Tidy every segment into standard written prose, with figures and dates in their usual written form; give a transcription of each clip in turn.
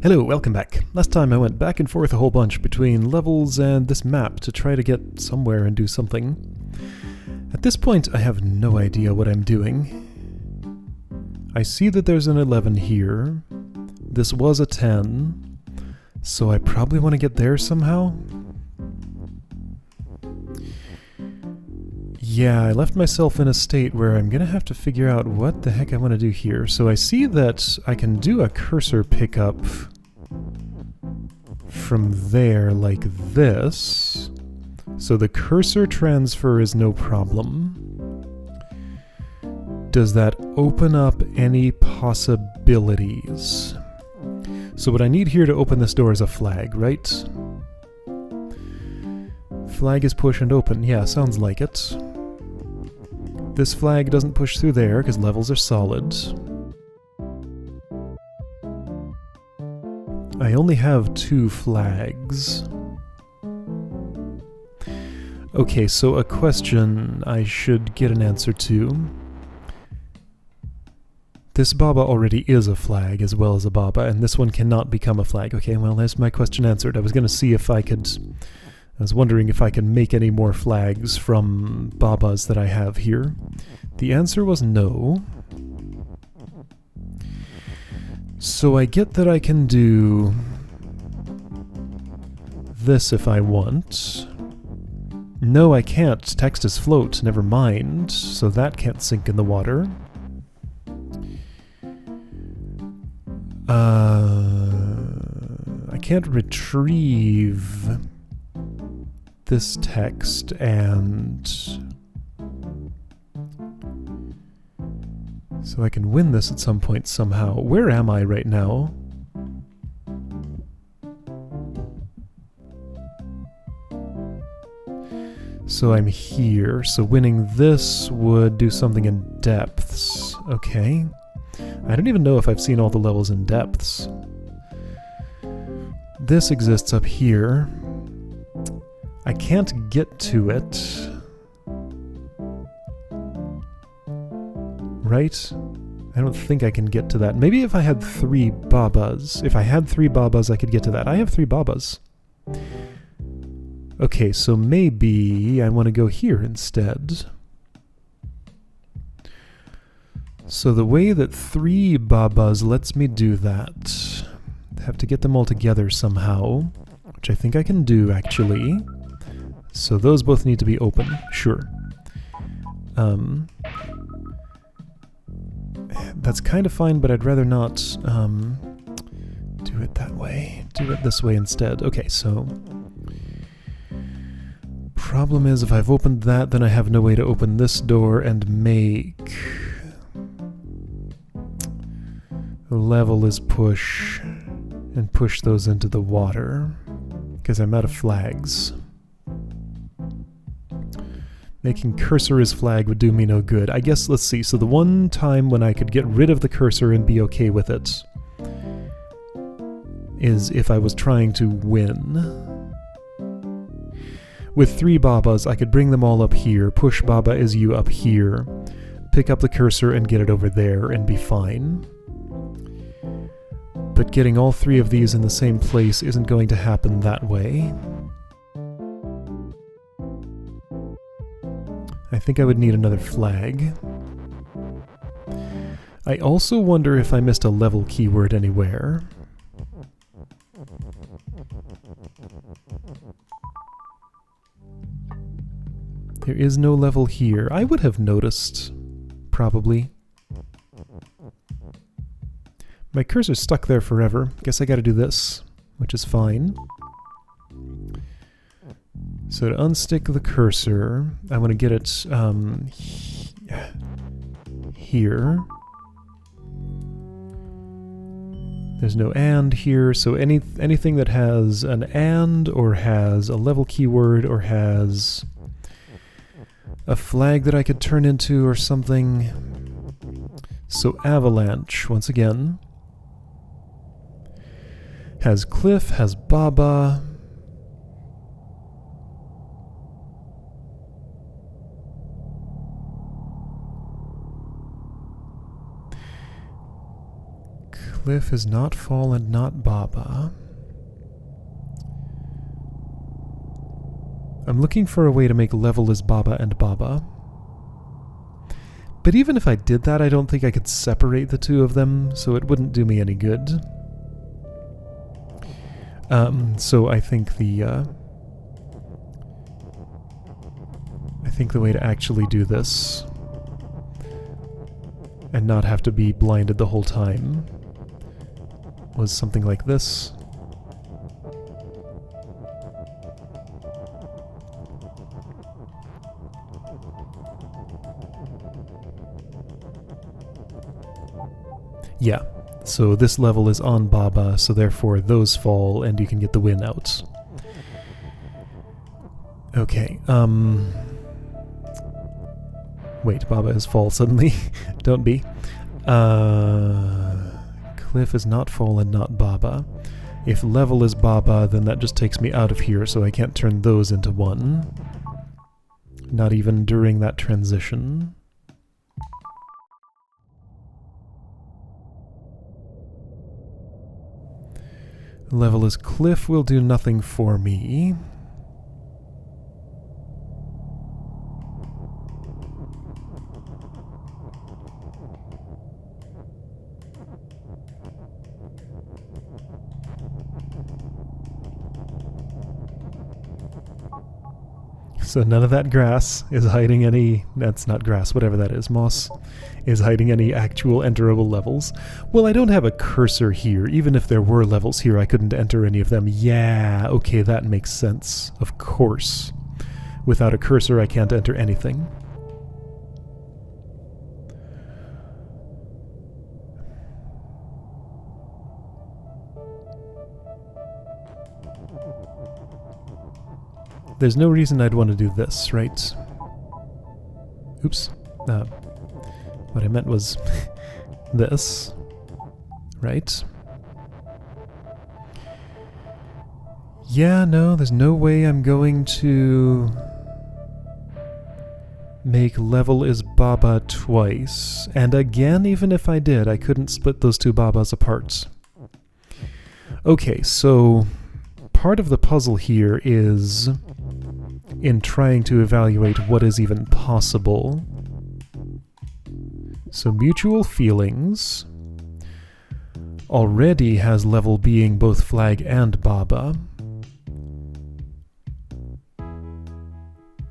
Hello, welcome back. Last time I went back and forth a whole bunch between levels and this map to try to get somewhere and do something. At this point, I have no idea what I'm doing. I see that there's an 11 here. This was a 10, so I probably want to get there somehow. Yeah, I left myself in a state where I'm gonna have to figure out what the heck I want to do here. So I see that I can do a cursor pickup from there like this. So the cursor transfer is no problem. Does that open up any possibilities? So what I need here to open this door is a flag, right? Flag is push and open. Yeah, sounds like it. This flag doesn't push through there because levels are solid. I only have 2 flags. Okay, so a question I should get an answer to. This Baba already is a flag as well as a Baba, and this one cannot become a flag. Okay, well, there's my question answered. I was going to see if I could... I was wondering if I can make any more flags from Babas that I have here. The answer was no. So I get that I can do this if I want. No, I can't. Text is float. Never mind. So that can't sink in the water. I can't retrieve this text and... So I can win this at some point somehow. Where am I right now? So I'm here. So winning this would do something in depths. Okay. I don't even know if I've seen all the levels in depths. This exists up here. I can't get to it. Right? I don't think I can get to that. Maybe if I had 3 Babas. If I had 3 Babas, I could get to that. I have 3 Babas. Okay, so maybe I want to go here instead. So the way that 3 Babas lets me do that, I have to get them all together somehow, which I think I can do actually. So those both need to be open, sure. That's kind of fine, but I'd rather not do it that way. Do it this way instead. Okay, so... Problem is, if I've opened that, then I have no way to open this door and make... Level is push, and push those into the water, because I'm out of flags. Making cursor as flag would do me no good. I guess, let's see, so the one time when I could get rid of the cursor and be okay with it is if I was trying to win. With 3 Babas, I could bring them all up here, push Baba as you up here, pick up the cursor and get it over there and be fine. But getting all 3 of these in the same place isn't going to happen that way. I think I would need another flag. I also wonder if I missed a level keyword anywhere. There is no level here. I would have noticed, probably. My cursor's stuck there forever. Guess I gotta do this, which is fine. So to unstick the cursor, I want to get it here. There's no and here, so anything that has an and, or has a level keyword, or has a flag that I could turn into or something. So avalanche, once again, has cliff, has Baba. Cliff is not Fall and not Baba. I'm looking for a way to make level as Baba and Baba. But even if I did that, I don't think I could separate the two of them, so it wouldn't do me any good. So I think the way to actually do this, and not have to be blinded the whole time, was something like this. Yeah, so this level is on Baba, so therefore those fall and you can get the win out. Okay, wait, Baba is fall suddenly. Don't be. Cliff is not Fall and not Baba. If level is Baba, then that just takes me out of here, so I can't turn those into one. Not even during that transition. Level is Cliff will do nothing for me. So none of that grass is hiding any... That's not grass, whatever that is. Moss is hiding any actual enterable levels. Well, I don't have a cursor here. Even if there were levels here, I couldn't enter any of them. Yeah, okay, that makes sense. Of course. Without a cursor, I can't enter anything. There's no reason I'd want to do this, right? Oops. What I meant was this, right? Yeah, no, there's no way I'm going to make level is Baba twice. And again, even if I did, I couldn't split those two Babas apart. Okay, so part of the puzzle here is in trying to evaluate what is even possible. So mutual feelings already has level being both flag and Baba.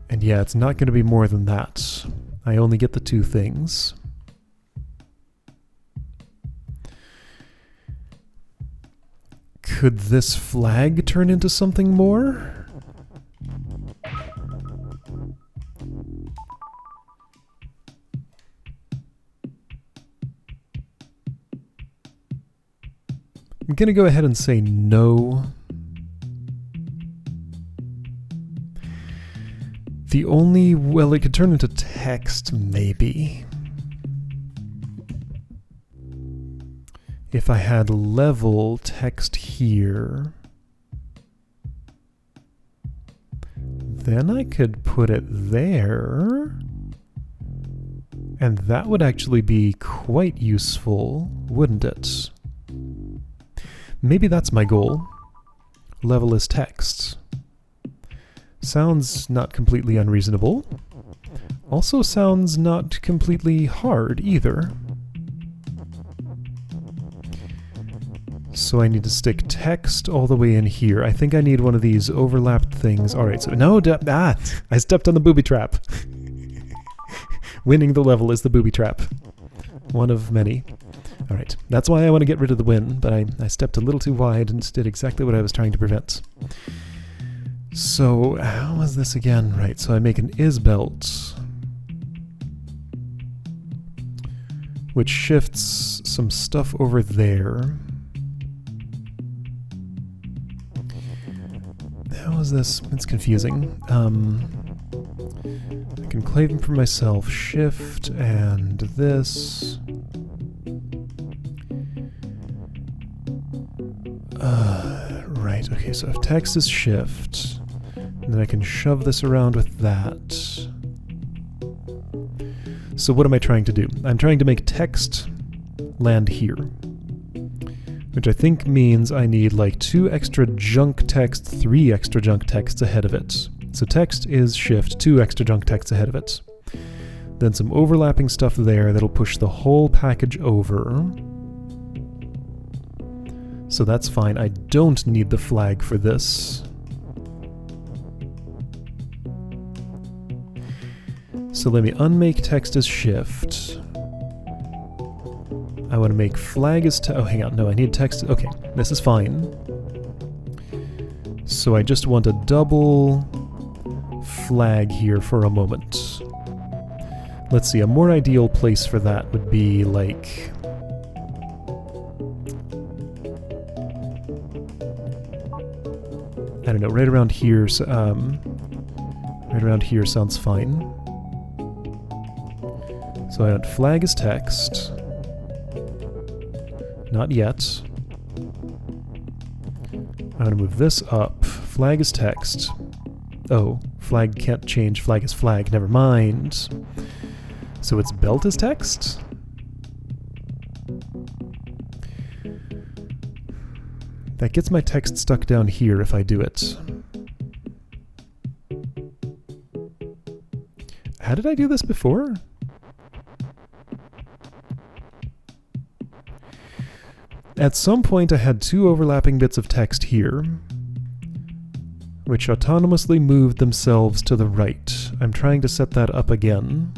And yeah, it's not going to be more than that. I only get the two things. Could this flag turn into something more? I'm gonna go ahead and say no. The only... well, it could turn into text, maybe. If I had level text here, then I could put it there, and that would actually be quite useful, wouldn't it? Maybe that's my goal. Level is text. Sounds not completely unreasonable. Also sounds not completely hard either. So I need to stick text all the way in here. I think I need one of these overlapped things. Alright, so no, I stepped on the booby trap. Winning the level is the booby trap. One of many. Alright, that's why I want to get rid of the win, but I stepped a little too wide and did exactly what I was trying to prevent. So, how was this again? Right, so I make an is belt, which shifts some stuff over there. How is this? It's confusing. I can claim them for myself. Shift and this. Right, okay, so if text is shift, then I can shove this around with that. So what am I trying to do? I'm trying to make text land here. which I think means I need like 2 extra junk text, 3 extra junk texts ahead of it. So text is shift, 2 extra junk texts ahead of it. Then some overlapping stuff there that'll push the whole package over. So that's fine. I don't need the flag for this. So let me unmake text as shift. I want to make flag as oh, hang on. No, I need text. Okay, this is fine. So I just want a double flag here for a moment. Let's see, a more ideal place for that would be like... I don't know, right around here, right around here sounds fine. So I want flag as text. Not yet. I'm going to move this up. Flag is text. Oh, flag can't change. Flag is flag. Never mind. So it's belt as text? That gets my text stuck down here if I do it. How did I do this before? At some point I had 2 overlapping bits of text here, which autonomously moved themselves to the right. I'm trying to set that up again.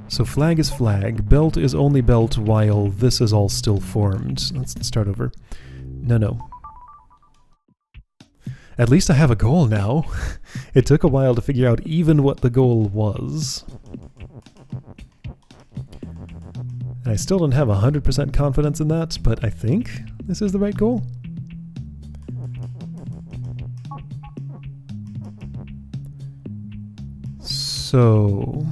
So flag is flag, belt is only belt while this is all still formed. Let's start over. No. At least I have a goal now. It took a while to figure out even what the goal was. I still don't have 100% confidence in that, but I think this is the right goal. So...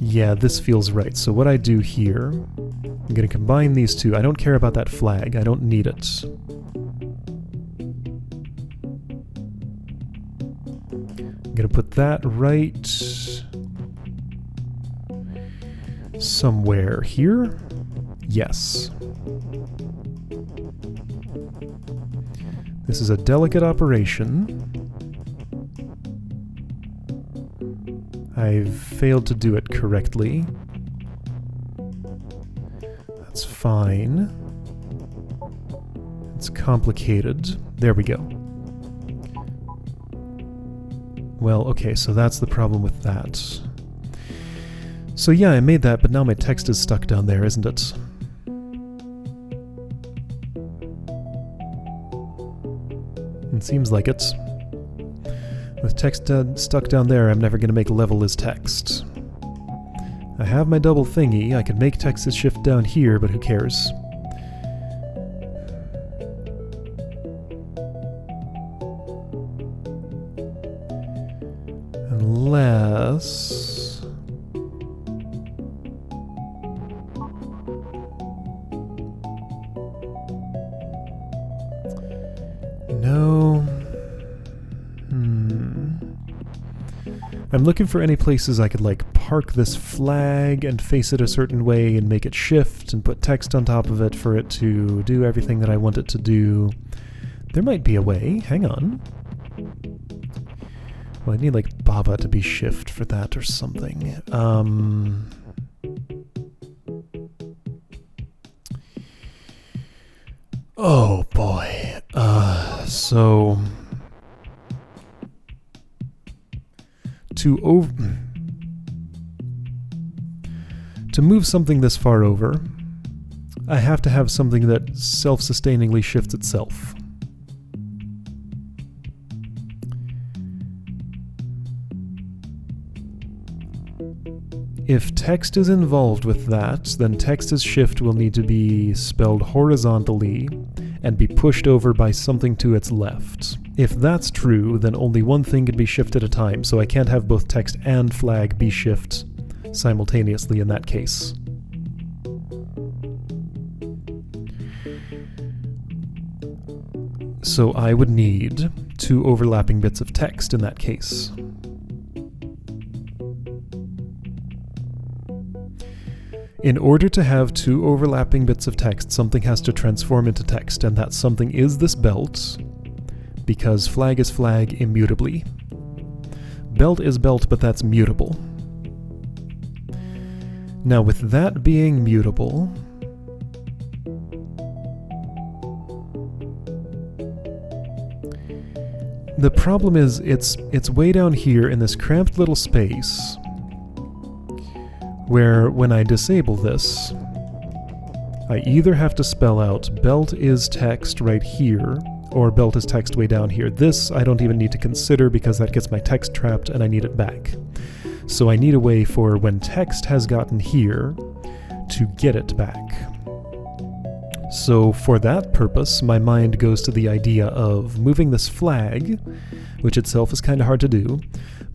yeah, this feels right. So what I do here, I'm going to combine these two. I don't care about that flag. I don't need it. I'm going to put that right somewhere here. Yes. This is a delicate operation. I've failed to do it correctly. That's fine. It's complicated. There we go. Well, okay, so that's the problem with that. So yeah, I made that, but now my text is stuck down there, isn't it? It seems like it. With text stuck down there, I'm never going to make level as text. I have my double thingy. I can make text as shift down here, but who cares? Unless... no... I'm looking for any places I could like park this flag and face it a certain way and make it shift and put text on top of it for it to do everything that I want it to do. There might be a way. Hang on. Well, I need like Baba to be shift for that or something. Oh boy. So... to move something this far over, I have to have something that self-sustainingly shifts itself. If text is involved with that, then text as shift will need to be spelled horizontally and be pushed over by something to its left. If that's true, then only one thing can be shift at a time, so I can't have both text and flag be shift simultaneously in that case. So I would need 2 overlapping bits of text in that case. In order to have two overlapping bits of text, something has to transform into text, and that something is this belt, because flag is flag immutably. Belt is belt, but that's mutable. Now, with that being mutable, the problem is it's way down here in this cramped little space where when I disable this, I either have to spell out belt is text right here, or belt is text way down here. This I don't even need to consider because that gets my text trapped and I need it back. So I need a way for when text has gotten here to get it back. So for that purpose, my mind goes to the idea of moving this flag, which itself is kind of hard to do,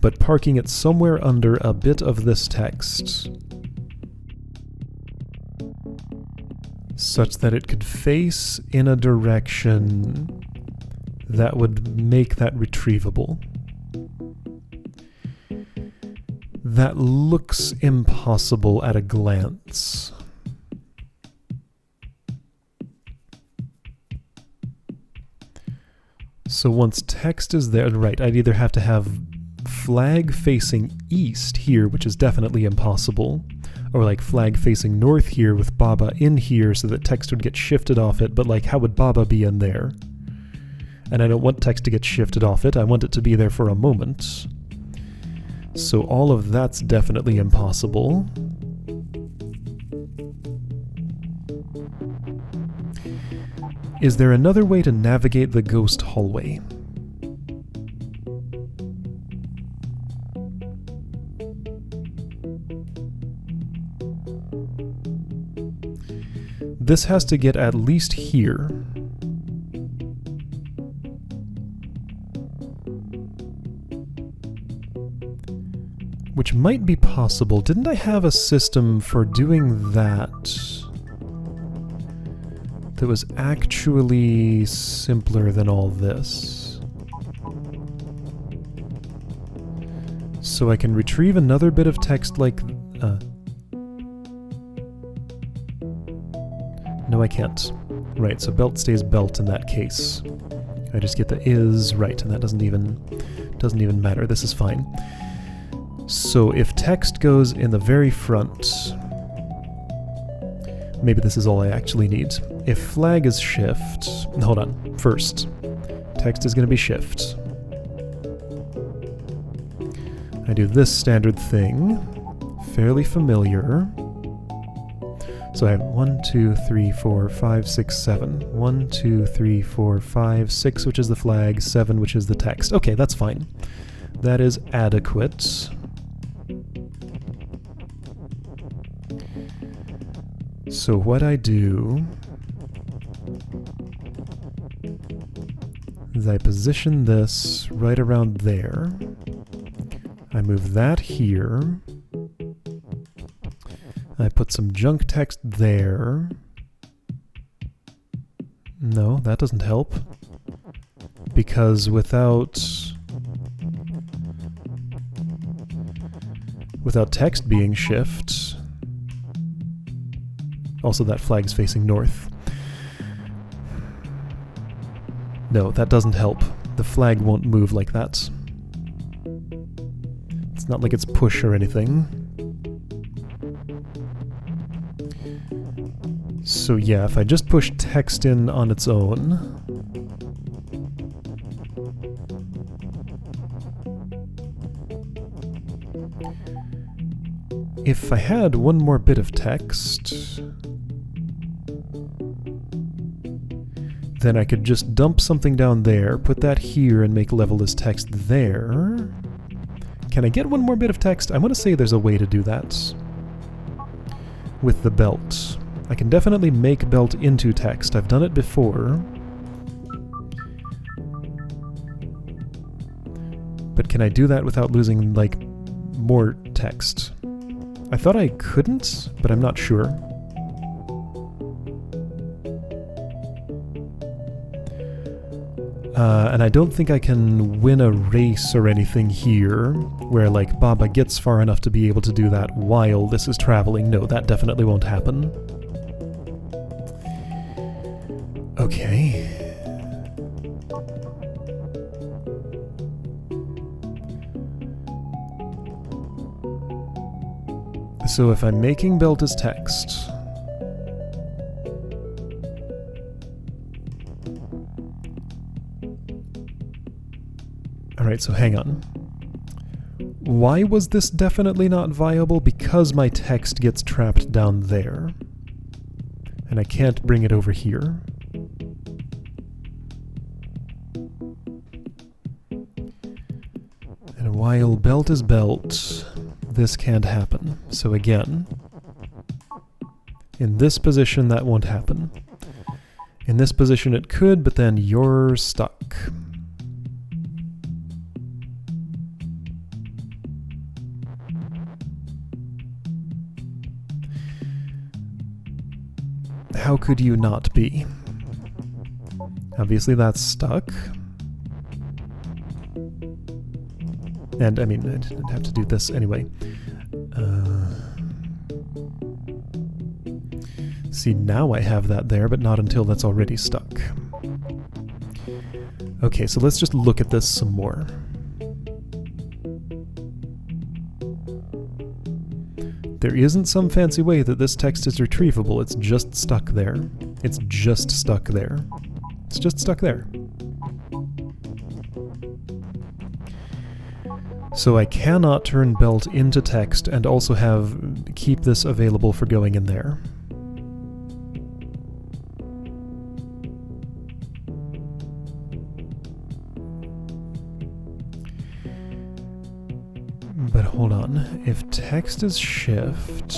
but parking it somewhere under a bit of this text, such that it could face in a direction that would make that retrievable. That looks impossible at a glance. So once text is there, right, I'd either have to have flag facing east here, which is definitely impossible, or like flag facing north here with Baba in here so that text would get shifted off it, but like how would Baba be in there? And I don't want text to get shifted off it, I want it to be there for a moment. So all of that's definitely impossible. Is there another way to navigate the ghost hallway? This has to get at least here. Which might be possible. Didn't I have a system for doing that that was actually simpler than all this? So I can retrieve another bit of text like... No, I can't. Right, so belt stays belt in that case. I just get the is right, and that doesn't even matter. This is fine. So if text goes in the very front, maybe this is all I actually need. If flag is shift, hold on, first, text is going to be shift. I do this standard thing, fairly familiar. So I have 1, 2, 3, 4, 5, 6, 7. 1, 2, 3, 4, 5, 6, which is the flag, 7, which is the text. Okay, that's fine. That is adequate. So what I do is I position this right around there. I move that here. I put some junk text there. No, that doesn't help. Because without text being shift, also that flag's facing north. No, that doesn't help. The flag won't move like that. It's not like it's push or anything. So yeah, if I just push text in on its own, if I had one more bit of text, then I could just dump something down there, put that here, and make level as text there. Can I get one more bit of text? I want to say there's a way to do that with the belt. I can definitely make belt into text. I've done it before. But can I do that without losing, like, more text? I thought I couldn't, but I'm not sure. And I don't think I can win a race or anything here, where like Baba gets far enough to be able to do that while this is traveling. No, that definitely won't happen. Okay. So if I'm making belt as text... Alright, so hang on. Why was this definitely not viable? Because my text gets trapped down there. And I can't bring it over here. And while belt is belt, this can't happen. So again, in this position that won't happen. In this position it could, but then you're stuck. How could you not be? Obviously that's stuck. And, I mean, I didn't have to do this anyway. See, now I have that there, but not until that's already stuck. Okay, so let's just look at this some more. There isn't some fancy way that this text is retrievable, it's just stuck there. It's just stuck there. It's just stuck there. So I cannot turn belt into text and also keep this available for going in there. But hold on, if text is shift...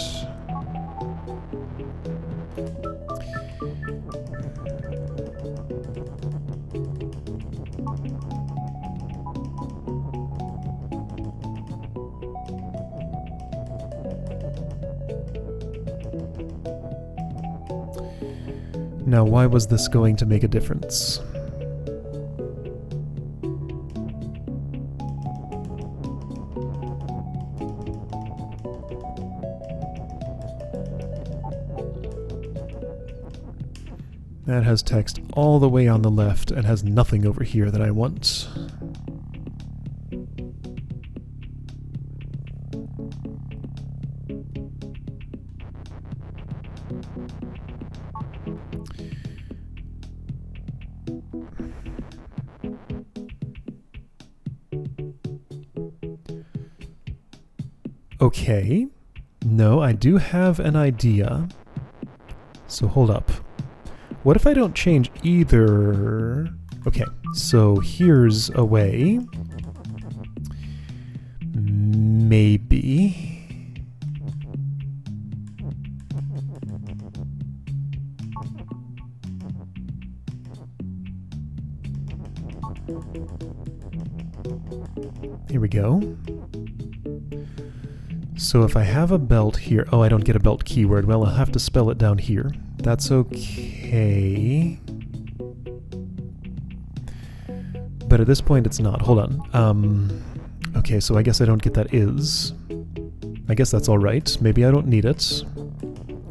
Now, why was this going to make a difference? That has text all the way on the left and has nothing over here that I want. Okay. No, I do have an idea. So hold up. What if I don't change either? Okay, so here's a way. Maybe. Here we go. So if I have a belt here... Oh, I don't get a belt keyword. Well, I'll have to spell it down here. That's okay. But at this point it's not. Hold on. Okay, so I guess I don't get that is. I guess that's alright. Maybe I don't need it.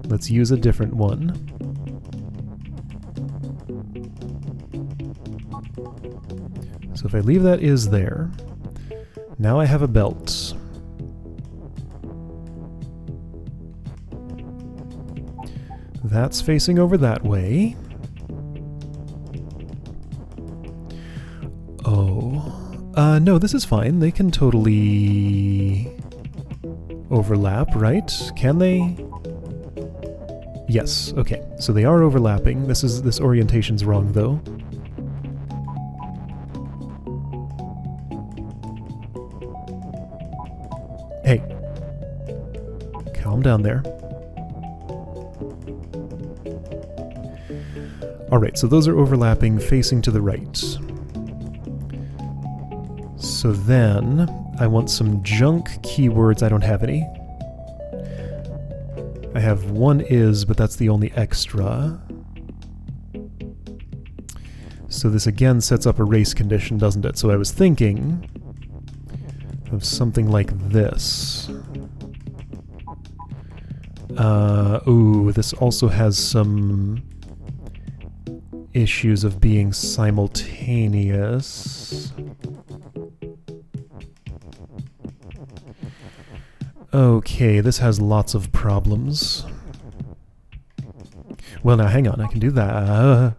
Let's use a different one. So if I leave that is there, now I have a belt. That's facing over that way. Oh. No, this is fine. They can totally overlap, right? Can they? Yes, okay. So they are overlapping. This orientation's wrong, though. Hey. Calm down there. Alright, so those are overlapping, facing to the right. So then, I want some junk keywords. I don't have any. I have one is, but that's the only extra. So this again sets up a race condition, doesn't it? So I was thinking of something like this. Ooh, this also has some issues of being simultaneous. Okay, this has lots of problems. Well, now hang on, I can do that.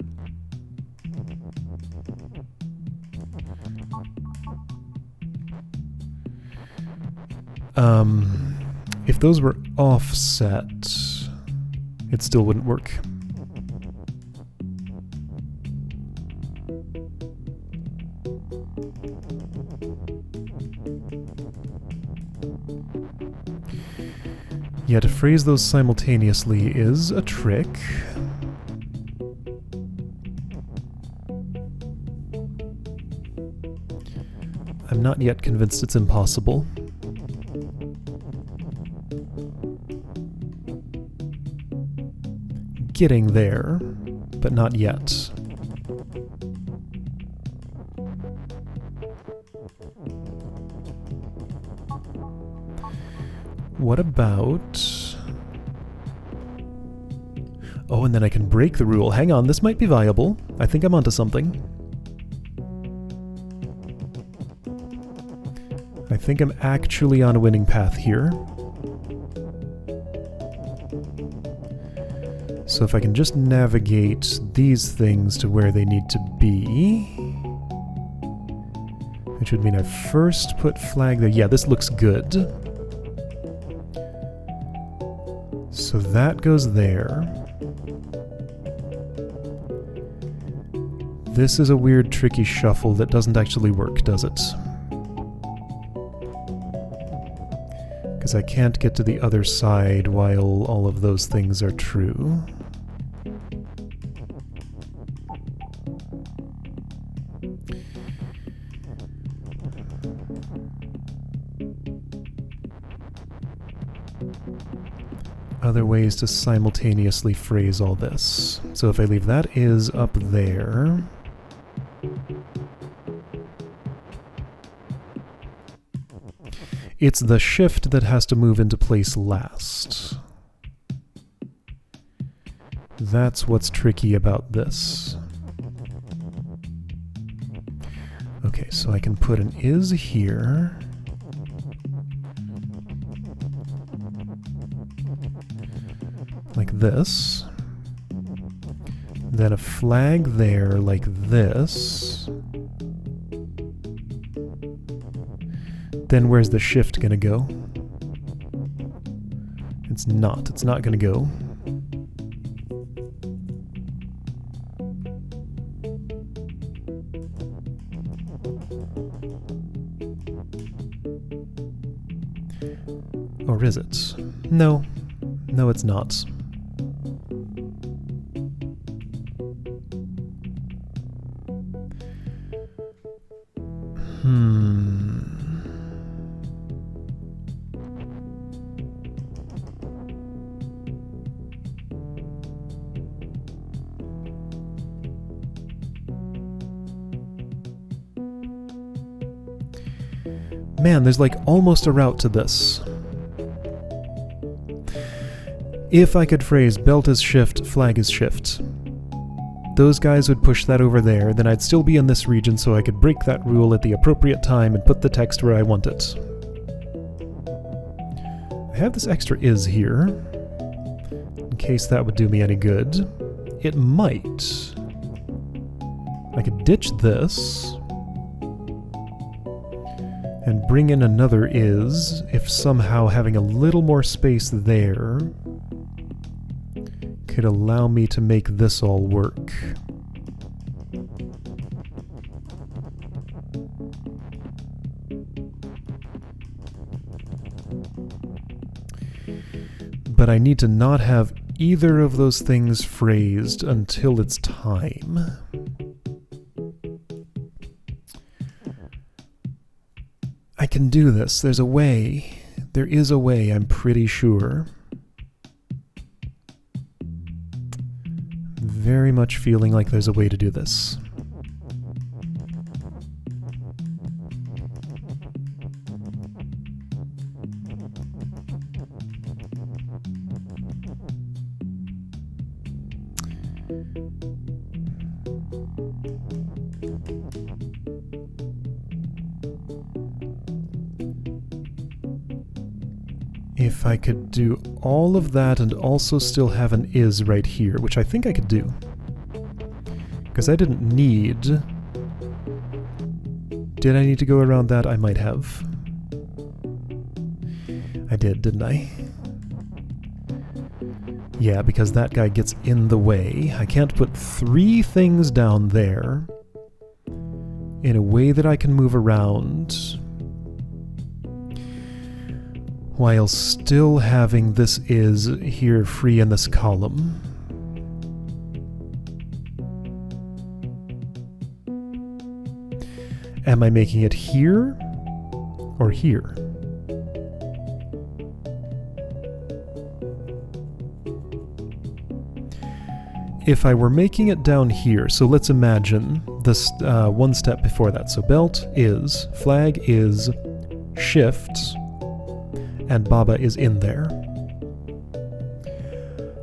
If those were offset, it still wouldn't work. Yeah, to phrase those simultaneously is a trick. I'm not yet convinced it's impossible. Getting there, but not yet. What about... Oh, and then I can break the rule. Hang on, this might be viable. I think I'm onto something. I think I'm actually on a winning path here. So if I can just navigate these things to where they need to be... Which would mean I first put flag there. Yeah, this looks good. So that goes there. This is a weird, tricky shuffle that doesn't actually work, does it? Because I can't get to the other side while all of those things are true. Other ways to simultaneously phrase all this. So if I leave that is up there... It's the shift that has to move into place last. That's what's tricky about this. Okay, so I can put an is here. Like this. Then a flag there like this. Then where's the shift gonna go? It's not gonna go. Or is it? No. No, it's not. Man, there's like almost a route to this. If I could phrase belt is shift, flag is shift. Those guys would push that over there, then I'd still be in this region so I could break that rule at the appropriate time and put the text where I want it. I have this extra is here, in case that would do me any good. It might. I could ditch this and bring in another is if somehow having a little more space there could allow me to make this all work. But I need to not have either of those things phrased until it's time. I can do this. There's a way. There is a way, I'm pretty sure. Very much feeling like there's a way to do this. If I could do all of that and also still have an is right here, which I think I could do. Because I didn't need... Did I need to go around that? I might have. I did, didn't I? Yeah, because that guy gets in the way. I can't put 3 things down there in a way that I can move around while still having this is here free in this column. Am I making it here or here? If I were making it down here, so let's imagine this one step before that. So belt is, flag is, shift, and Baba is in there.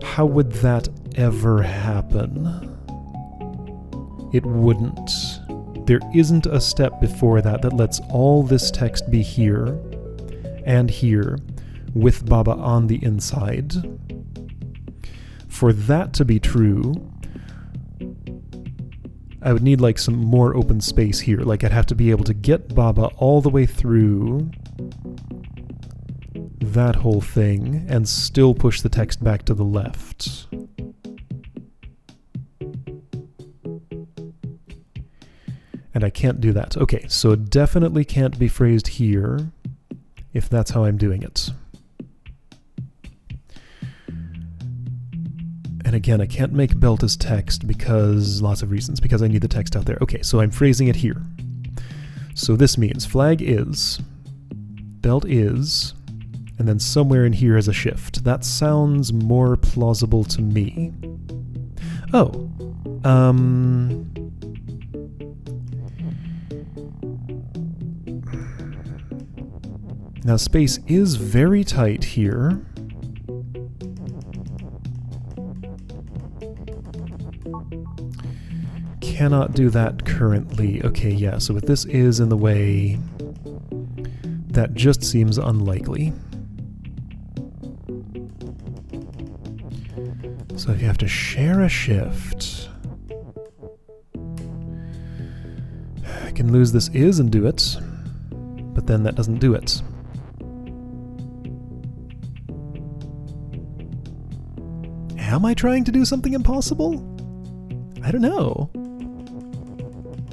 How would that ever happen? It wouldn't. There isn't a step before that that lets all this text be here and here with Baba on the inside. For that to be true, I would need like some more open space here. Like I'd have to be able to get Baba all the way through that whole thing and still push the text back to the left. And I can't do that. Okay, so it definitely can't be phrased here if that's how I'm doing it. And again, I can't make belt as text because lots of reasons, because I need the text out there. Okay, so I'm phrasing it here. So this means flag is, belt is, and then somewhere in here is a shift. That sounds more plausible to me. Oh, now space is very tight here. Cannot do that currently. Okay, yeah, so with this is in the way, that just seems unlikely. So if you have to share a shift, I can lose this is and do it, but then that doesn't do it. Am I trying to do something impossible? I don't know.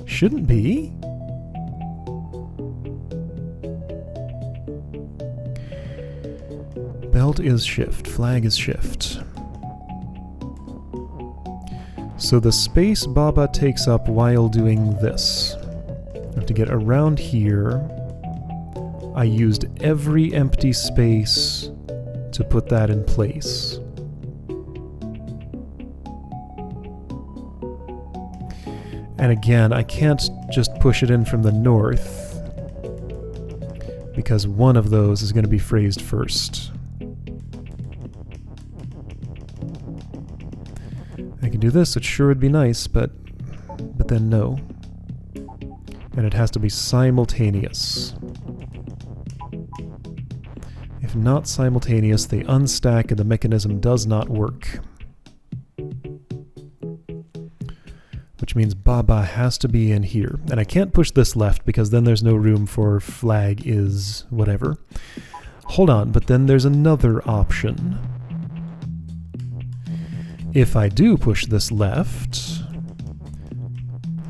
Shouldn't be. Belt is shift, flag is shift. So the space Baba takes up while doing this. I have to get around here. I used every empty space to put that in place. And again, I can't just push it in from the north, because one of those is going to be phrased first. I can do this, it sure would be nice, but then no. And it has to be simultaneous. If not simultaneous, they unstack and the mechanism does not work. Which means Baba has to be in here. And I can't push this left because then there's no room for flag is whatever. Hold on, but then there's another option. If I do push this left,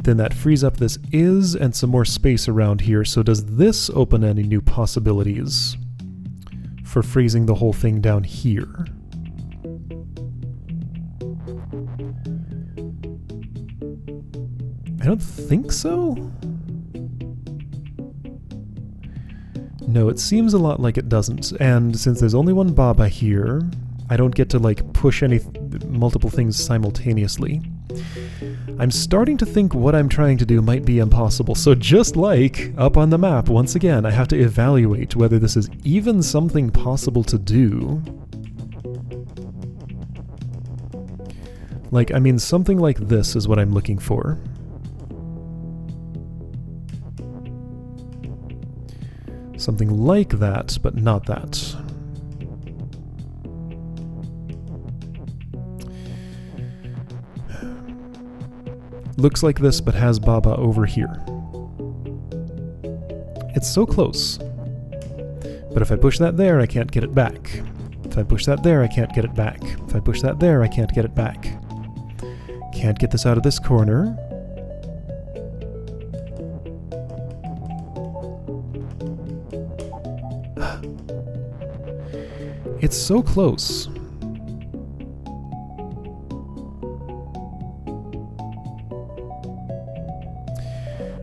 then that frees up this is and some more space around here. So does this open any new possibilities for phrasing the whole thing down here? I don't think so. No, it seems a lot like it doesn't. And since there's only one Baba here, I don't get to like push multiple things simultaneously. I'm starting to think what I'm trying to do might be impossible. So just like up on the map, once again, I have to evaluate whether this is even something possible to do. Like, I mean, something like this is what I'm looking for. Something like that, but not that. Looks like this, but has Baba over here. It's so close. But if I push that there, I can't get it back. If I push that there, I can't get it back. If I push that there, I can't get it back. Can't get this out of this corner. It's so close.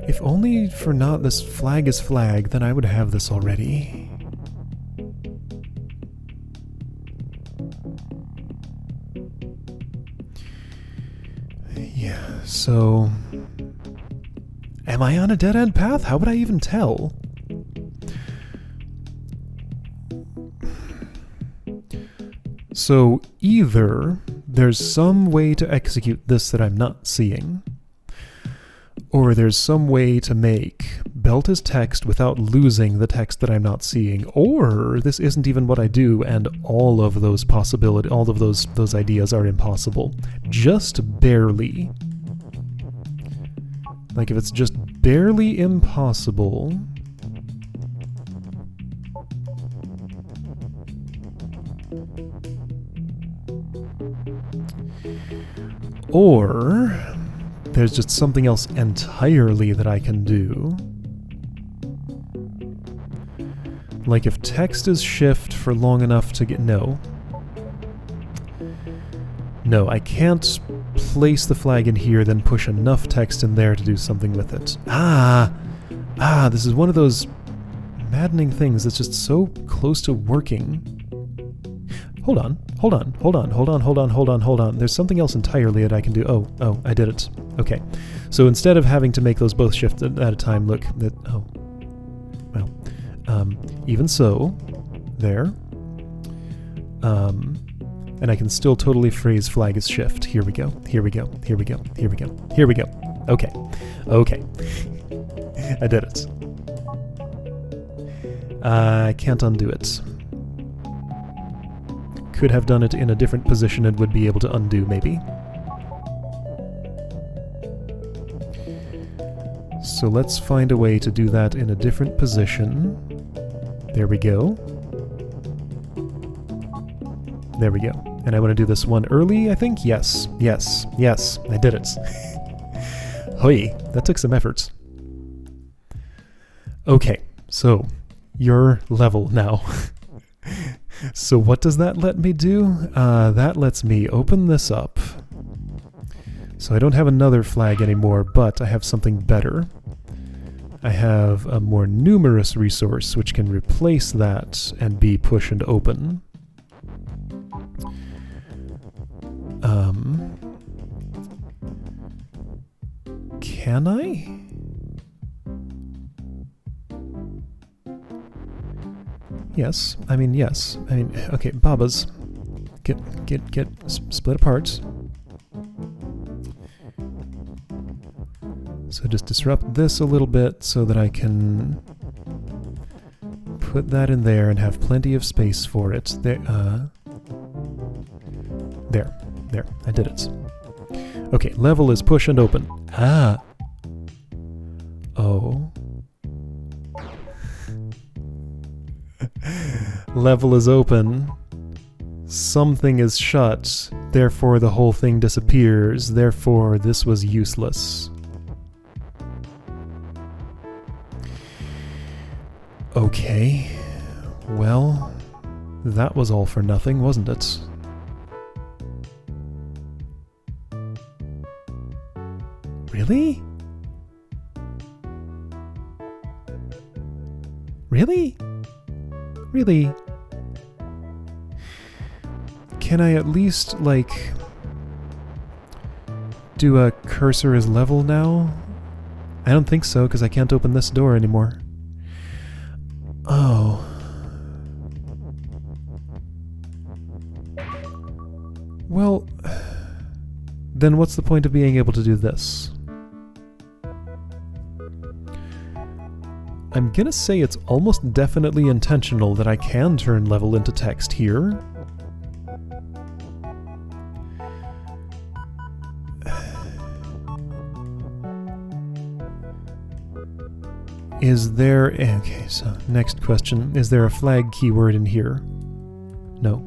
If only for not this flag is flag, then I would have this already. Yeah, so... Am I on a dead-end path? How would I even tell? So either there's some way to execute this that I'm not seeing, or there's some way to make belt as text without losing the text that I'm not seeing, or this isn't even what I do and all of those possibilities, all of those ideas are impossible. Just barely. Like if it's just barely impossible... Or there's just something else entirely that I can do. Like if text is shift for long enough to get... No. No, I can't place the flag in here, then push enough text in there to do something with it. This is one of those maddening things that's just so close to working. Hold on. There's something else entirely that I can do. Oh, I did it. Okay. So instead of having to make those both shift at a time, look, that, oh. Well, even so, there. And I can still totally phrase flag as shift. Here we go. Okay. I did it. I can't undo it. Could have done it in a different position and would be able to undo, maybe. So let's find a way to do that in a different position. There we go. There we go. And I want to do this one early, I think? Yes. I did it. Hoi, that took some effort. Okay, so your level now. So what does that let me do? That lets me open this up. So I don't have another flag anymore, but I have something better. I have a more numerous resource which can replace that and be push and open. Can I? Yes. I mean, okay, Babas. Get split apart. So just disrupt this a little bit so that I can put that in there and have plenty of space for it. There, I did it. Okay, level is push and open. Oh. Level is open. Something is shut. Therefore the whole thing disappears. Therefore this was useless. Okay. Well, that was all for nothing, wasn't it? Really? Really? Really? Can I at least, like, do a cursor as level now? I don't think so, because I can't open this door anymore. Oh. Well, then what's the point of being able to do this? I'm gonna say it's almost definitely intentional that I can turn level into text here. Is there... Okay, so next question. Is there a flag keyword in here? No.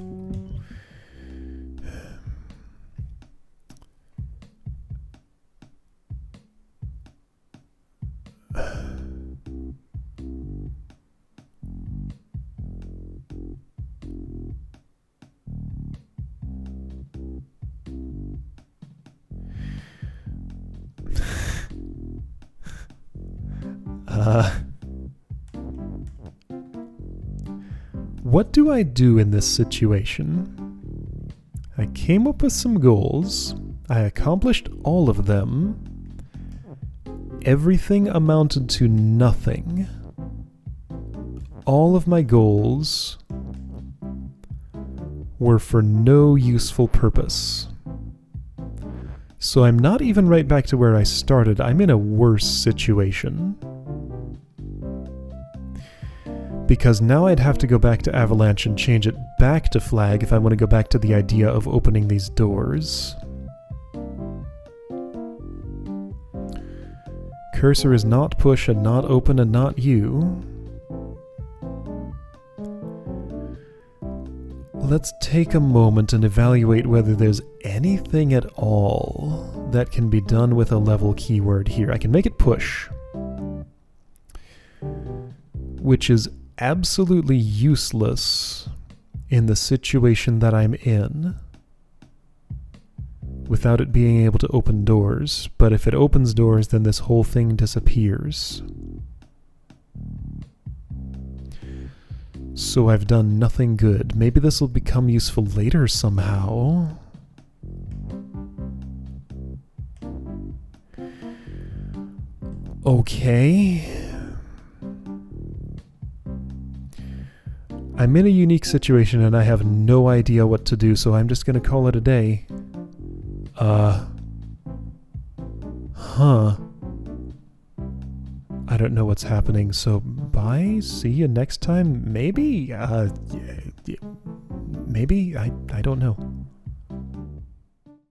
What do I do in this situation? I came up with some goals. I accomplished all of them. Everything amounted to nothing. All of my goals were for no useful purpose. So I'm not even right back to where I started. I'm in a worse situation. Because now I'd have to go back to Avalanche and change it back to flag if I want to go back to the idea of opening these doors. Cursor is not push and not open and not you. Let's take a moment and evaluate whether there's anything at all that can be done with a level keyword here. I can make it push, which is absolutely useless in the situation that I'm in without it being able to open doors. But if it opens doors, then this whole thing disappears. So I've done nothing good. Maybe this will become useful later somehow. Okay. I'm in a unique situation and I have no idea what to do, so I'm just gonna call it a day. I don't know what's happening, so bye, see you next time, maybe? Maybe? I don't know.